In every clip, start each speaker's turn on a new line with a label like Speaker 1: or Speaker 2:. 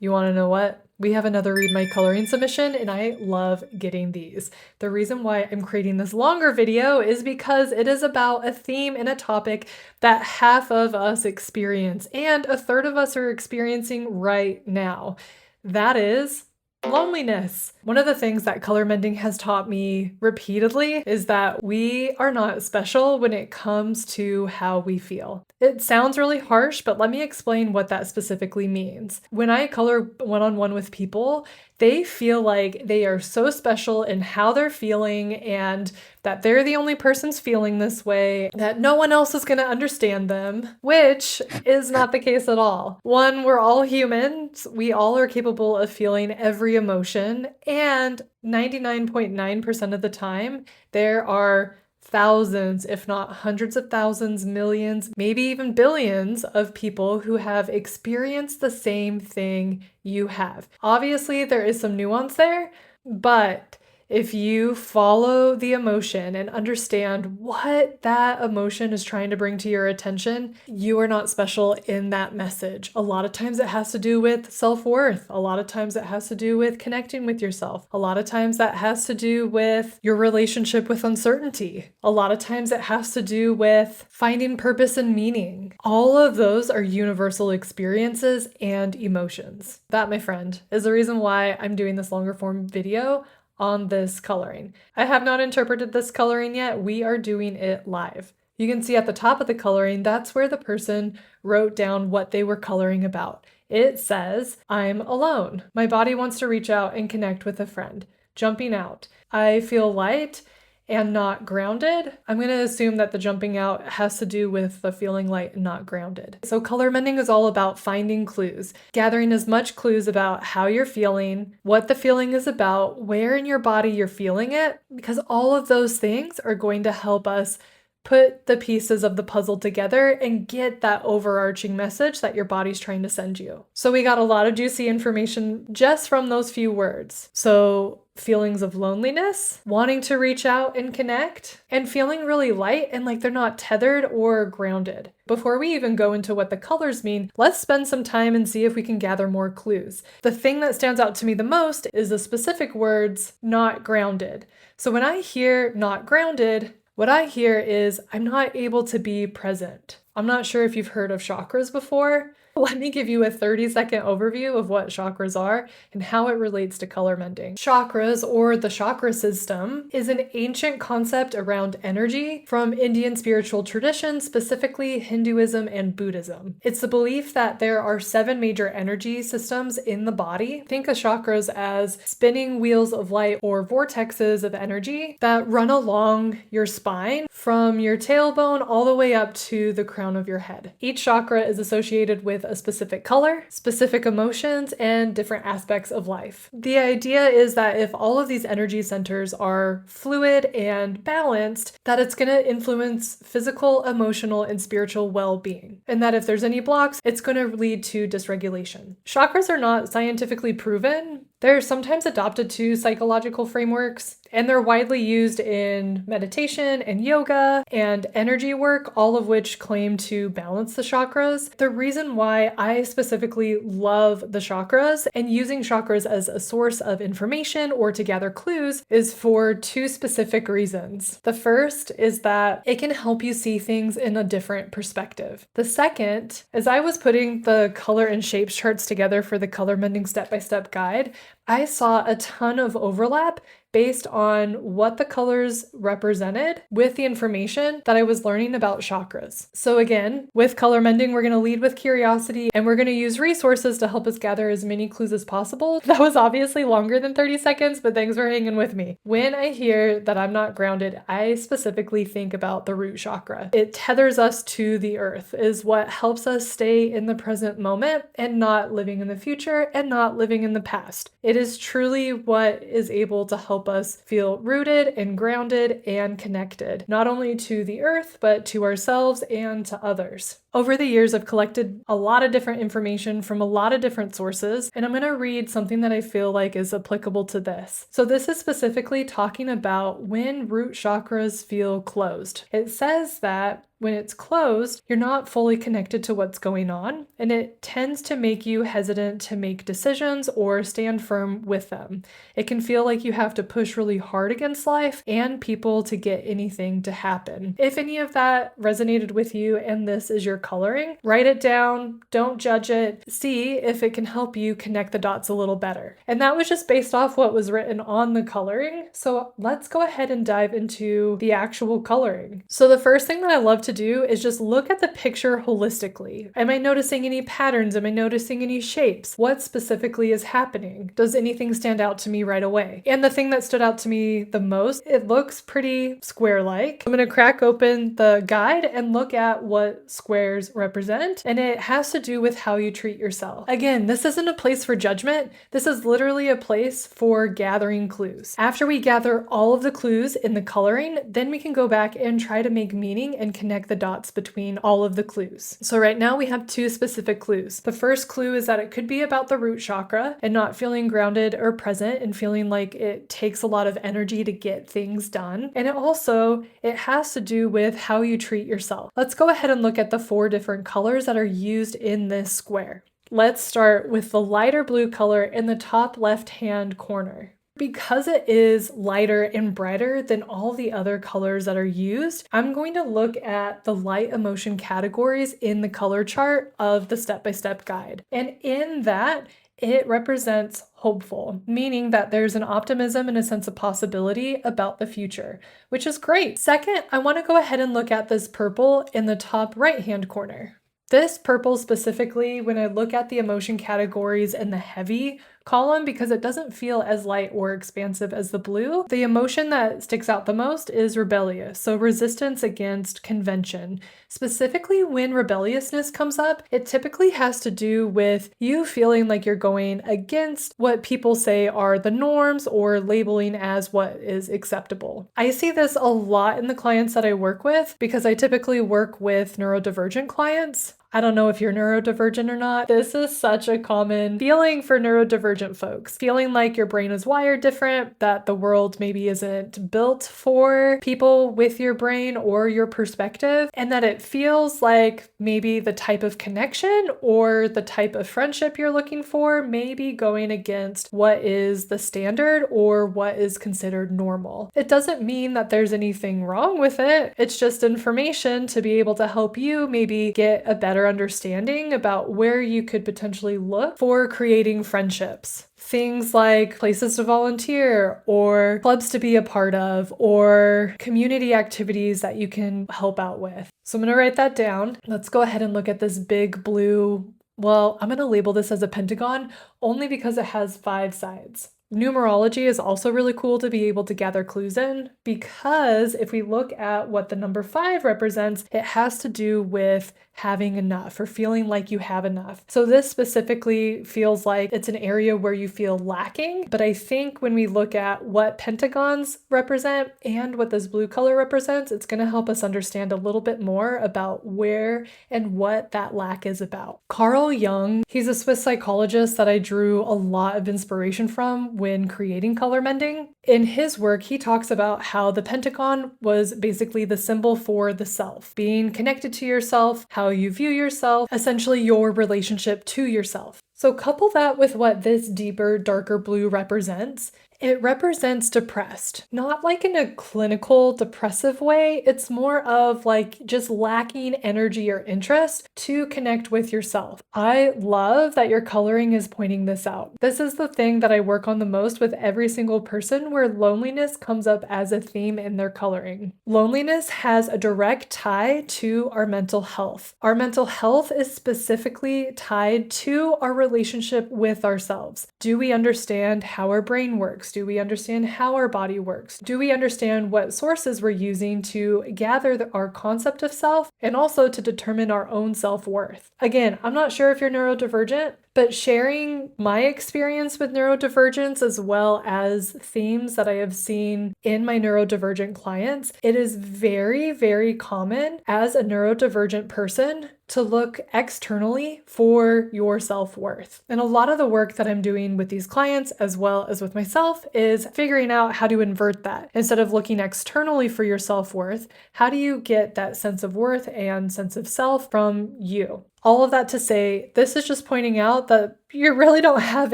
Speaker 1: You want to know what? We have another Read My Coloring submission, and I love getting these. The reason why I'm creating this longer video is because it is about a theme and a topic that half of us experience, and a third of us are experiencing right now. That is loneliness. One of the things that color mending has taught me repeatedly is that we are not special when it comes to how we feel. It sounds really harsh, but let me explain what that specifically means. When I color one-on-one with people, they feel like they are so special in how they're feeling and that they're the only person's feeling this way, that no one else is going to understand them, which is not the case at all. One, we're all humans. We all are capable of feeling every emotion, and 99.9% of the time, there are thousands, if not hundreds of thousands, millions, maybe even billions of people who have experienced the same thing you have. Obviously, there is some nuance there, but if you follow the emotion and understand what that emotion is trying to bring to your attention, you are not special in that message. A lot of times it has to do with self-worth. A lot of times it has to do with connecting with yourself. A lot of times that has to do with your relationship with uncertainty. A lot of times it has to do with finding purpose and meaning. All of those are universal experiences and emotions. That, my friend, is the reason why I'm doing this longer form video on this coloring. I have not interpreted this coloring yet. We are doing it live. You can see at the top of the coloring, that's where the person wrote down what they were coloring about. It says, "I'm alone. My body wants to reach out and connect with a friend. Jumping out. I feel light and not grounded." I'm going to assume that the jumping out has to do with the feeling light and not grounded. So color mending is all about finding clues, gathering as much clues about how you're feeling, what the feeling is about, where in your body you're feeling it, because all of those things are going to help us put the pieces of the puzzle together and get that overarching message that your body's trying to send you. So we got a lot of juicy information just from those few words. So feelings of loneliness, wanting to reach out and connect, and feeling really light and like they're not tethered or grounded. Before we even go into what the colors mean, let's spend some time and see if we can gather more clues. The thing that stands out to me the most is the specific words, not grounded. So when I hear not grounded, what I hear is I'm not able to be present. I'm not sure if you've heard of chakras before. Let me give you a 30-second overview of what chakras are and how it relates to color mending. Chakras, or the chakra system, is an ancient concept around energy from Indian spiritual traditions, specifically Hinduism and Buddhism. It's the belief that there are 7 major energy systems in the body. Think of chakras as spinning wheels of light or vortexes of energy that run along your spine from your tailbone all the way up to the crown of your head. Each chakra is associated with a specific color, specific emotions, and different aspects of life. The idea is that if all of these energy centers are fluid and balanced, that it's going to influence physical, emotional, and spiritual well-being. And that if there's any blocks, it's going to lead to dysregulation. Chakras are not scientifically proven. They're sometimes adopted to psychological frameworks, and they're widely used in meditation and yoga and energy work, all of which claim to balance the chakras. The reason why I specifically love the chakras and using chakras as a source of information or to gather clues is for 2 specific reasons. The first is that it can help you see things in a different perspective. The second, as I was putting the color and shapes charts together for the color mending step-by-step guide, I saw a ton of overlap based on what the colors represented with the information that I was learning about chakras. So again, with color mending, we're going to lead with curiosity and we're going to use resources to help us gather as many clues as possible. That was obviously longer than 30 seconds, but thanks for hanging with me. When I hear that I'm not grounded, I specifically think about the root chakra. It tethers us to the earth, is what helps us stay in the present moment and not living in the future and not living in the past. It is truly what is able to help us feel rooted and grounded and connected, not only to the earth, but to ourselves and to others. Over the years, I've collected a lot of different information from a lot of different sources, and I'm going to read something that I feel like is applicable to this. So this is specifically talking about when root chakras feel closed. It says that When it's closed, you're not fully connected to what's going on, and it tends to make you hesitant to make decisions or stand firm with them. It can feel like you have to push really hard against life and people to get anything to happen. If any of that resonated with you and this is your coloring, write it down, don't judge it, see if it can help you connect the dots a little better. And that was just based off what was written on the coloring. So let's go ahead and dive into the actual coloring. So the first thing that I love to do is just look at the picture holistically. Am I noticing any patterns? Am I noticing any shapes? What specifically is happening? Does anything stand out to me right away? And the thing that stood out to me the most, it looks pretty square-like. I'm going to crack open the guide and look at what squares represent, and it has to do with how you treat yourself. Again, this isn't a place for judgment. This is literally a place for gathering clues. After we gather all of the clues in the coloring, then we can go back and try to make meaning and connect the dots between all of the clues. So right now we have 2 specific clues. The first clue is that it could be about the root chakra and not feeling grounded or present and feeling like it takes a lot of energy to get things done. And it has to do with how you treat yourself. Let's go ahead and look at the 4 different colors that are used in this square. Let's start with the lighter blue color in the top left-hand corner. Because it is lighter and brighter than all the other colors that are used, I'm going to look at the light emotion categories in the color chart of the step-by-step guide. And in that, it represents hopeful, meaning that there's an optimism and a sense of possibility about the future, which is great. Second, I want to go ahead and look at this purple in the top right-hand corner. This purple specifically, when I look at the emotion categories in the heavy column, because it doesn't feel as light or expansive as the blue, the emotion that sticks out the most is rebellious, so resistance against convention. Specifically, when rebelliousness comes up, it typically has to do with you feeling like you're going against what people say are the norms or labeling as what is acceptable. I see this a lot in the clients that I work with because I typically work with neurodivergent clients. I don't know if you're neurodivergent or not. This is such a common feeling for neurodivergent folks. Feeling like your brain is wired different, that the world maybe isn't built for people with your brain or your perspective, and that it feels like maybe the type of connection or the type of friendship you're looking for may be going against what is the standard or what is considered normal. It doesn't mean that there's anything wrong with it. It's just information to be able to help you maybe get a better understanding about where you could potentially look for creating friendships. Things like places to volunteer or clubs to be a part of or community activities that you can help out with. So I'm going to write that down. Let's go ahead and look at this big blue. Well, I'm going to label this as a pentagon only because it has 5 sides. Numerology is also really cool to be able to gather clues in because if we look at what the number 5 represents, it has to do with having enough or feeling like you have enough. So this specifically feels like it's an area where you feel lacking, but I think when we look at what pentagons represent and what this blue color represents, it's going to help us understand a little bit more about where and what that lack is about. Carl Jung, he's a Swiss psychologist that I drew a lot of inspiration from when creating color mending. In his work, he talks about how the pentagon was basically the symbol for the self, being connected to yourself, how you view yourself, essentially your relationship to yourself. So couple that with what this deeper, darker blue represents. It represents depressed, not like in a clinical depressive way. It's more of like just lacking energy or interest to connect with yourself. I love that your coloring is pointing this out. This is the thing that I work on the most with every single person where loneliness comes up as a theme in their coloring. Loneliness has a direct tie to our mental health. Our mental health is specifically tied to our relationship with ourselves. Do we understand how our brain works? Do we understand how our body works? Do we understand what sources we're using to gather our concept of self and also to determine our own self-worth? Again, I'm not sure if you're neurodivergent, but sharing my experience with neurodivergence as well as themes that I have seen in my neurodivergent clients, it is very, very common as a neurodivergent person to look externally for your self-worth. And a lot of the work that I'm doing with these clients, as well as with myself, is figuring out how to invert that. Instead of looking externally for your self-worth, how do you get that sense of worth and sense of self from you? All of that to say, this is just pointing out that you really don't have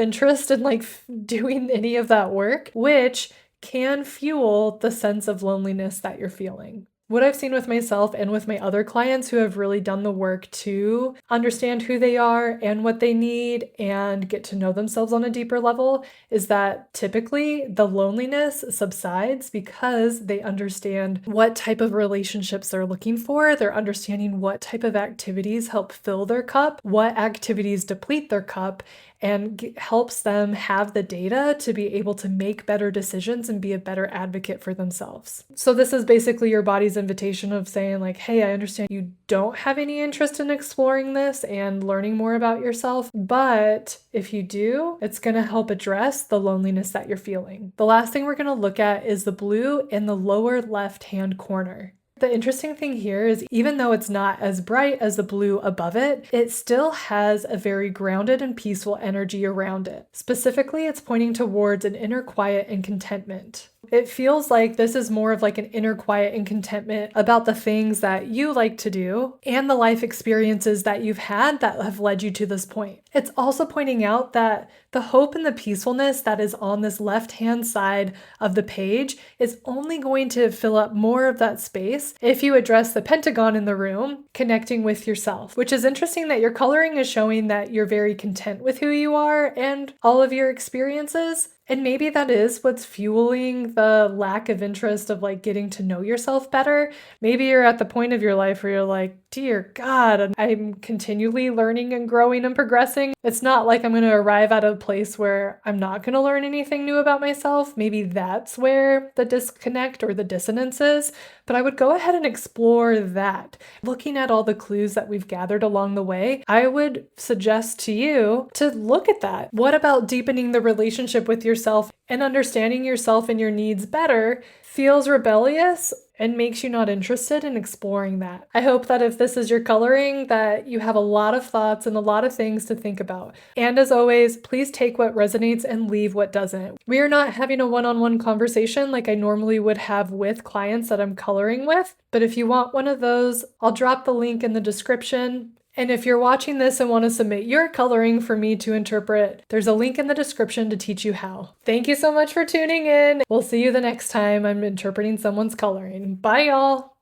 Speaker 1: interest in doing any of that work, which can fuel the sense of loneliness that you're feeling. What I've seen with myself and with my other clients who have really done the work to understand who they are and what they need and get to know themselves on a deeper level is that typically the loneliness subsides because they understand what type of relationships they're looking for. They're understanding what type of activities help fill their cup, what activities deplete their cup, and helps them have the data to be able to make better decisions and be a better advocate for themselves. So this is basically your body's invitation of saying like, hey, I understand you don't have any interest in exploring this and learning more about yourself, but if you do, it's going to help address the loneliness that you're feeling. The last thing we're going to look at is the blue in the lower left-hand corner. The interesting thing here is even though it's not as bright as the blue above it, it still has a very grounded and peaceful energy around it. Specifically, it's pointing towards an inner quiet and contentment. It feels like this is more of like an inner quiet and contentment about the things that you like to do and the life experiences that you've had that have led you to this point. It's also pointing out that the hope and the peacefulness that is on this left-hand side of the page is only going to fill up more of that space if you address the pentagon in the room, connecting with yourself, which is interesting that your coloring is showing that you're very content with who you are and all of your experiences. And maybe that is what's fueling the lack of interest of like getting to know yourself better. Maybe you're at the point of your life where you're like, dear God, I'm continually learning and growing and progressing. It's not like I'm going to arrive at a place where I'm not going to learn anything new about myself. Maybe that's where the disconnect or the dissonance is. But I would go ahead and explore that. Looking at all the clues that we've gathered along the way, I would suggest to you to look at that. What about deepening the relationship with yourself and understanding yourself and your needs better feels rebellious and makes you not interested in exploring that? I hope that if this is your coloring, that you have a lot of thoughts and a lot of things to think about. And as always, please take what resonates and leave what doesn't. We are not having a one-on-one conversation like I normally would have with clients that I'm coloring with, but if you want one of those, I'll drop the link in the description. And if you're watching this and want to submit your coloring for me to interpret, there's a link in the description to teach you how. Thank you so much for tuning in. We'll see you the next time I'm interpreting someone's coloring. Bye, y'all.